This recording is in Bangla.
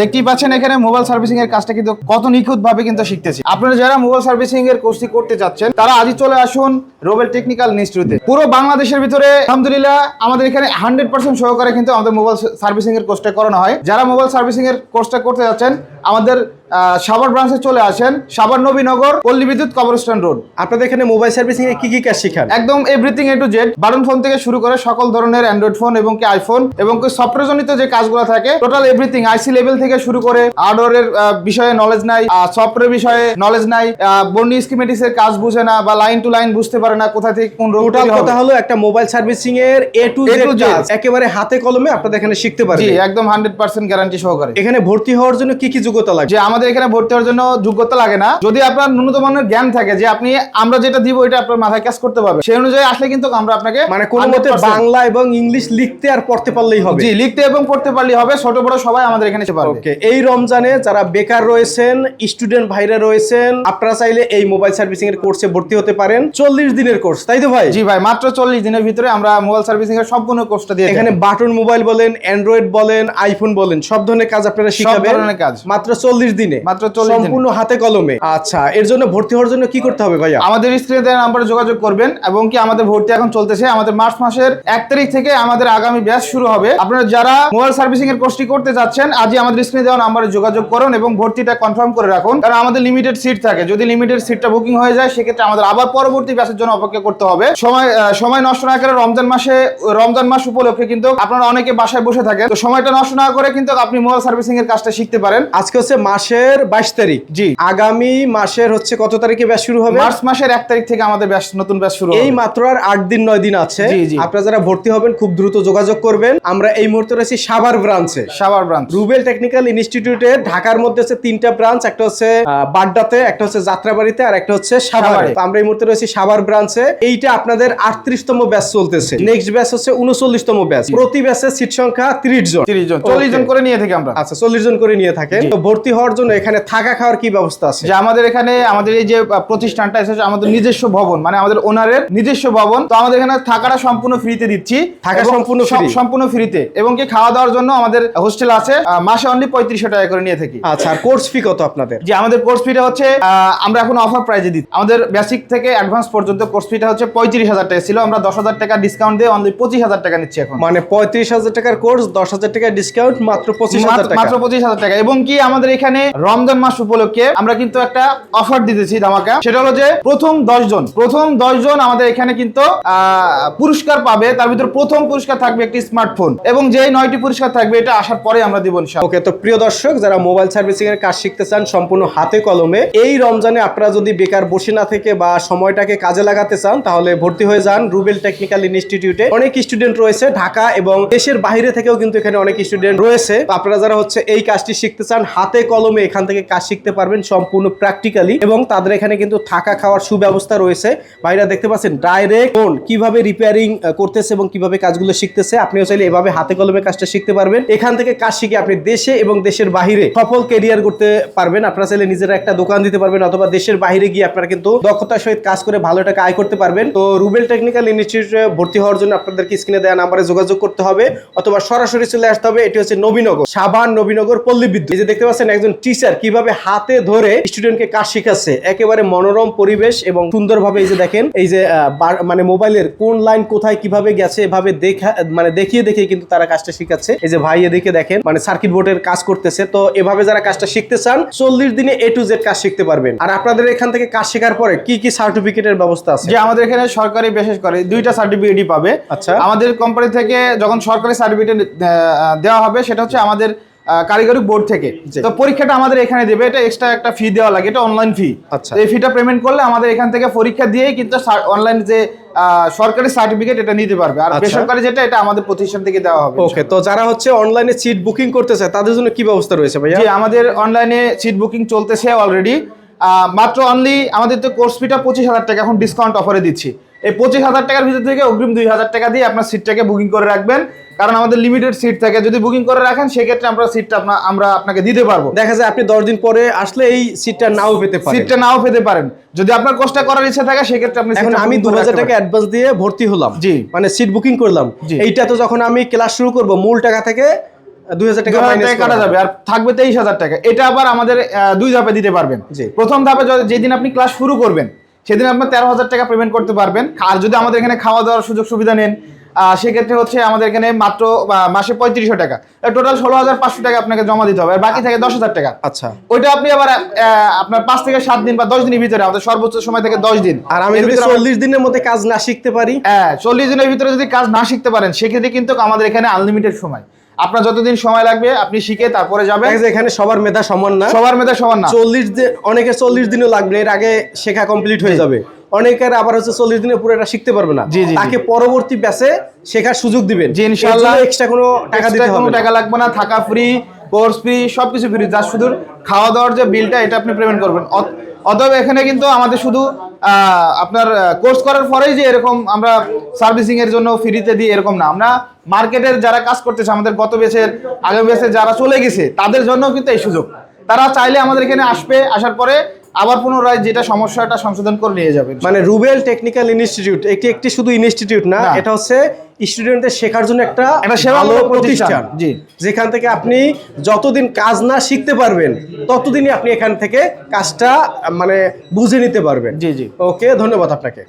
দেখতেই পাচ্ছেন এখানে মোবাইল সার্ভিসিং এর কাজটা কিন্তু কত নিখুঁত ভাবে কিন্তু শিখতেছি। আপনারা যারা মোবাইল সার্ভিসিং এর কোর্সটি করতে যাচ্ছেন তারা আজই চলে আসুন রোবেল টেকনিক্যাল ইনস্টিটিউটে। পুরো বাংলাদেশের ভিতরে আলহামদুলিল্লাহ আমাদের এখানে 100% সহকারে কিন্তু আমাদের মোবাইল সার্ভিসিং এর কোর্সটা করানো হয়। যারা মোবাইল সার্ভিসিং এর কোর্সটা করতে যাচ্ছেন আমাদের সাভার ব্রাঞ্চে চলে আসেন, সাভার নবীনগর পল্লী বিদ্যুৎ কবরস্থান রোড। আপনাদের এখানে মোবাইল সার্ভিসিং এ কি কি কাজ শেখান? একদম everything A to Z, button phone থেকে শুরু করে সকল ধরনের অ্যান্ড্রয়েড ফোন এবং কি আইফোন এবং কি সফটওয়্যার জনিত যে কাজগুলো থাকে টোটাল এভরিথিং, আইসি লেভেল থেকে শুরু করে হার্ডওয়্যারের বিষয়ে নলেজ নাই, সফটওয়্যার বিষয়ে নলেজ নাই, বর্নি স্কিমেটিক্স এর কাজ বুঝে না বা লাইন টু লাইন বুঝতে পারে না কোথা থেকে কোন টোটাল কথা হলো একটা মোবাইল সার্ভিসিং এর এ টু জেড একেবারে হাতে কলমে আপনাদের এখানে শিখতে পারবেন। জি, একদম 100% গ্যারান্টি সহকারে। এখানে ভর্তি হওয়ার জন্য কি কি যোগ্যতা লাগে? যে আমাদের এখানে ভর্তি হওয়ার জন্য যোগ্যতা লাগে না, যদি আপনার ন্যূনতম মানের জ্ঞান থাকে যে আপনি আমরা যেটা দিব এটা আপনার মাথায় কাজ করতে পারবে, সেই অনুযায়ী আসলে কিন্তু আমরা আপনাকে মানে কোনো মতে বাংলা এবং ইংলিশ লিখতে আর পড়তে পারলেই হবে। জি, লিখতে এবং পড়তে পারলেই হবে, ছোট বড় সবাই আমাদের এখানে এসে পারবে। ওকে, এই রমজানে যারা বেকার রয়েছেন, স্টুডেন্ট ভাইরা রয়েছেন, আপনারা চাইলে এই মোবাইল সার্ভিসিং এর কোর্সে ভর্তি হতে পারেন। 40 দিনের কোর্স, তাই তো ভাই? জি ভাই, মাত্র 40 দিনের ভিতরে আমরা মোবাইল সার্ভিসিং এর সম্পূর্ণ কোর্সটা দিয়ে এখানে বাটন মোবাইল বলেন, অ্যান্ড্রয়েড বলেন, আইফোন বলেন, সব ধরনের কাজ আপনারা শিখাবেন। সব ধরনের কাজ মাত্র 40 দিনে, মাত্র 40 দিনে সম্পূর্ণ হাতে কলমে। আচ্ছা, এর জন্য ভর্তি হওয়ার জন্য কি করতে হবে ভাইয়া? আমাদের স্ক্রিনে দেওয়া নাম্বারে যোগাযোগ করবেন এবং কি আমাদের ভর্তি এখন চলতেছে। আমাদের মার্চ মাসের 1 তারিখ থেকে আমাদের আগামী ব্যাচ শুরু হবে। আপনারা যারা মোবাইল সার্ভিসিং এর কোর্সটি করতে যাচ্ছেন আজই আমাদের স্ক্রিনে দেওয়া নাম্বারে যোগাযোগ করুন এবং ভর্তিটা কনফার্ম করে রাখুন, কারণ আমাদের লিমিটেড সিট থাকে। যদি লিমিটেড সিটটা বুকিং হয়ে যায় সেক্ষেত্রে আমাদের আবার পরবর্তী ব্যাচের জন্য অপেক্ষা করতে হবে। সময় নষ্ট না করে রমজান মাস উপলক্ষে কিন্তু আপনারা অনেকে বাসায় বসে থাকেন, তো সময়টা নষ্ট না করে কিন্তু আপনি মোবাইল সার্ভিসিং এর কাজটা শিখতে পারেন। আজকে হচ্ছে মাসের 22 তারিখ। জি, আগামী মাসের হচ্ছে কত তারিখে ব্যাচ শুরু হবে? মার্চ মাসের 1 তারিখ থেকে আমাদের নতুন ব্যাচ শুরু হবে। এই মাত্র আর 8 দিন 9 দিন আছে। জি, জি। আপনারা যারা ভর্তি হবেন খুব দ্রুত যোগাযোগ করবেন। আমরা এই মুহূর্তে রয়েছি সাভার ব্রাঞ্চে, সাভার ব্রাঞ্চ। রুবেল টেকনিক্যাল ইনস্টিটিউটে। ঢাকার মধ্যে হচ্ছে 3টা ব্রাঞ্চ, একটা হচ্ছে বাড্ডাতে, একটা হচ্ছে যাত্রাবাড়িতে, আর একটা হচ্ছে সাভারে। তো আমরা এই মুহূর্তে রয়েছি সাভার ব্রাঞ্চে। এইটা আপনাদের 38তম ব্যাচ চলতেছে। নেক্সট ব্যাচ হচ্ছে 39তম ব্যাচ। প্রতি ব্যাচের সিট সংখ্যা 30 জন, 40 জন করে নিয়ে থাকি আমরা। আচ্ছা, 40 জন করে নিয়ে থাকেন। তো ভর্তি হওয়ার জন্য এখানে থাকা খাওয়ার কি ব্যবস্থা আছে? যে আমাদের এখানে আমাদের এই যে প্রতিষ্ঠানটা এসেছে আমাদের নিজস্ব ভবন, মানে আমাদের ওনারের নিজস্ব ভবন। তো আমাদের এখানে থাকাটা সম্পূর্ণ ফ্রিতে দিচ্ছি, থাকা সম্পূর্ণ ফ্রিতে, এবং কি খাওয়া দাওয়ার জন্য আমাদের হোস্টেল আছে, মাসে অনলি 3500 টাকা করে নিয়ে থাকি। আচ্ছা, আর কোর্স ফি কত আপনাদের? যে আমাদের কোর্স ফিটা হচ্ছে আমরা এখন অফার প্রাইজে দিচ্ছি। আমাদের বেসিক থেকে অ্যাডভান্স পর্যন্ত কোর্স ফিটা হচ্ছে 35,000 টাকা ছিল, আমরা 10,000 টাকা ডিসকাউন্ট দিয়ে অনলি 25,000 টাকা নিচ্ছি এখন। মানে 35,000 টাকার কোর্স, 10,000 টাকা ডিসকাউন্ট, মাত্র 25,000 টাকা। মাত্র 25,000 টাকা। এবং কি আমাদের এখানে রমজান মাস উপলক্ষে আমরা কিন্তু একটা অফার দিতেছি ধামাকা। সেটা হলো যে প্রথম 10 জন আমাদের এখানে কিন্তু পুরস্কার পাবে। তার ভিতর প্রথম পুরস্কার থাকবে একটি স্মার্টফোন, এবং যেই 9টি পুরস্কার থাকবে এটা আসার পরে আমরা দিব ইনশাআল্লাহ। ওকে, তো প্রিয় দর্শক, যারা মোবাইল সার্ভিসিং এর কাজ শিখতে চান সম্পূর্ণ হাতে কলমে, এই রমজানে আপনারা যদি বেকার বসে না থেকে বা সময়টাকে কাজে লাগাতে চান তাহলে ভর্তি হয়ে যান রুবেল টেকনিক্যাল ইনস্টিটিউটে। অনেক স্টুডেন্ট রয়েছে ঢাকা এবং দেশের বাইরে থেকেও কিন্তু এখানে অনেক স্টুডেন্ট রয়েছে। আপনারা যারা হচ্ছে এই কাজটি শিখতে চান হাতে কলমে এখান থেকে কাজ শিখতে পারবেন সম্পূর্ণ প্র্যাকটিক্যালি, এবং তাদের এখানে কিন্তু থাকা খাওয়ার সুব্যবস্থা রয়েছে। ভাইরা দেখতে পাচ্ছেন ডাইরেক্ট কোন কিভাবে রিপেয়ারিং করতেছে এবং কিভাবে কাজগুলো শিখতেছে। আপনিও চাইলে এভাবে হাতে কলমে কাজটা শিখতে পারবেন। এখান থেকে কাজ শিখে আপনি দেশে এবং দেশের বাইরে সফল ক্যারিয়ার করতে পারবেন। আপনারা চাইলে নিজেরা একটা দোকান দিতে পারবেন, অথবা দেশের বাইরে গিয়ে আপনারা কিন্তু দক্ষতার সহিত কাজ করে ভালো টাকা আয় করতে পারবেন। তো রুবেল টেকনিক্যাল ইনস্টিটিউটে ভর্তি হওয়ার জন্য আপনাদেরকে স্ক্রিনে দেওয়া নাম্বারে যোগাযোগ করতে হবে, অথবা সরাসরি চলে আসতে হবে। এটি হচ্ছে নবীনগর, সাভার নবীনগর পল্লী বিদ্যুৎ। এই যে দেখতে পাচ্ছেন একজন টিচার কিভাবে হাতে ধরে স্টুডেন্টকে কাজ শিখাচ্ছে, একেবারে মনোরম পরিবেশ এবং সুন্দরভাবে। এই যে দেখেন, এই যে মানে মোবাইলের কোন লাইন কোথায় কিভাবে গেছে এভাবে দেখিয়ে কিন্তু তারা কাজটা শিখাচ্ছে। এই যে ভাই এদিকে দেখেন, মানে সার্কিট বোর্ডের কাজ করতেছে। তো এভাবে যারা কাজটা শিখতে চান 40 দিনে A to Z কাজ শিখতে পারবেন। আর আপনাদের এখান থেকে কাজ শেখার পরে কি কি সার্টিফিকেটের ব্যবস্থা আছে? যে আমাদের এখানে সরকারি বিশেষ করে 2টা সার্টিফিকেটই পাবে। আচ্ছা, আমাদের কোম্পানি থেকে যখন সরকারি সার্টিফিকেট দেওয়া হবে সেটা হচ্ছে আমাদের কারিগরি বোর্ড থেকে। তো পরীক্ষাটা আমাদের এখানে দেবে, এটা এক্সট্রা একটা ফি দেওয়া লাগে, এটা অনলাইন ফি। আচ্ছা, এই ফিটা পেমেন্ট করলে আমাদের এখান থেকে পরীক্ষা দিয়েই কিন্তু অনলাইন যে সরকারি সার্টিফিকেট এটা নিতে পারবে, আর বেসরকারি যেটা এটা আমাদের প্রতিষ্ঠান থেকে দেওয়া হবে। ওকে, তো যারা হচ্ছে অনলাইনে সিট বুকিং করতে চায় তাদের জন্য কি ব্যবস্থা রয়েছে ভাইয়া? জি, আমাদের অনলাইনে সিট বুকিং চলতেছে অলরেডি। মাত্র অনলি আমাদের তো কোর্স ফিটা 25,000 টাকা এখন ডিসকাউন্ট অফারে দিচ্ছি। এই 25,000 টাকার ভিতর থেকে অগ্রিম 2,000 টাকা দিয়ে আপনার সিটটাকে বুকিং করে রাখবেন, কারণ আমাদের লিমিটেড সিট থাকে। যদি বুকিং করে রাখেন সেক্ষেত্রে আমরা সিটটা আমরা আপনাকে দিতে পারবো। দেখা যায় আপনি 10 দিন পরে আসলে এই সিটটা নাও পেতে পারেন। যদি আপনার কোর্সটা করার ইচ্ছা থাকে সেক্ষেত্রে আপনি, এখন আমি 2,000 টাকা অ্যাডভান্স দিয়ে ভর্তি হলাম, জি, মানে সিট বুকিং করলাম। এইটা তো যখন আমি ক্লাস শুরু করব মূল টাকা থেকে 2000 টাকা 2000 মাইনাস টাকা কাটা যাবে আর থাকবে 23,000 টাকা। এটা আবার আমাদের 2 ধাপে দিতে পারবেন। জি। প্রথম ধাপে যেদিন আপনি ক্লাস শুরু করবেন সেদিন আপনি 13,000 টাকা পেমেন্ট করতে পারবেন। আর যদি আমাদের এখানে খাওয়া দাওয়ার সুযোগ সুবিধা নেন সেক্ষেত্রে হচ্ছে আমাদের এখানে মাত্র মাসে 3500 টাকা, টোটাল 16,500 টাকা আপনাকে জমা দিতে হবে, আর বাকি থাকে 10,000 টাকা। আচ্ছা। ওইটা আপনি আবার আপনার 5 থেকে 7 দিন বা 10 দিনের ভিতরে, আমাদের সর্বোচ্চ সময় থেকে 10 দিন। আর আমি যদি 40 দিনের মধ্যে কাজ না শিখতে পারি, 40 দিনের ভিতরে যদি কাজ না শিখতে পারেন সেক্ষেত্রে কিন্তু আমাদের এখানে আনলিমিটেড সময়, আপনার যতদিন সময় লাগবে আপনি শিখে তারপরে যাবেন। এখানে সবার মেধা সমান না, সবার মেধা সমান না। 40 দিন, অনেকের 40 দিনও লাগবে, এর আগে শেখা কমপ্লিট হয়ে যাবে। অনেকের আবার হচ্ছে 40 দিনে পুরো এটা শিখতে পারবে না, তাকে পরবর্তী ব্যাচে শেখার সুযোগ দিবেন। জি ইনশাআল্লাহ, এক্সট্রা কোনো টাকা দিতে হবে না, টাকা লাগবে না, থাকা ফ্রি, কোর্স ফ্রি, সবকিছু ফ্রি, যা শুধু খাওয়া দাওয়ার যে বিলটা এটা আপনি পেমেন্ট করবেন। অতএব এখানে কিন্তু আমাদের শুধু আপনার কোর্স করার পরেই যে এরকম আমরা সার্ভিসিং এর জন্য ফ্রিতে দিই এরকম না, আমরা মার্কেটের যারা কাজ করতেছে, আমাদের গত ব্যাচের আগামী ব্যাচের যারা চলে গেছে তাদের জন্য কিন্তু এই সুযোগ, তারা চাইলে আমাদের এখানে আসবে, আসার পরে আবার পুনরায় যেটা সমস্যাটা সংশোধন করে নিয়ে যাবে। মানে রুবেল টেকনিক্যাল ইনস্টিটিউট একটি শুধু ইনস্টিটিউট না, এটা হচ্ছে স্টুডেন্টদের শেখার জন্য একটা ভালো প্রতিষ্ঠান। জি, যেখান থেকে আপনি যতদিন কাজ না শিখতে পারবেন ততদিনই আপনি এখান থেকে কাজটা মানে বুঝে নিতে পারবেন। জি জি। ওকে, ধন্যবাদ আপনাকে।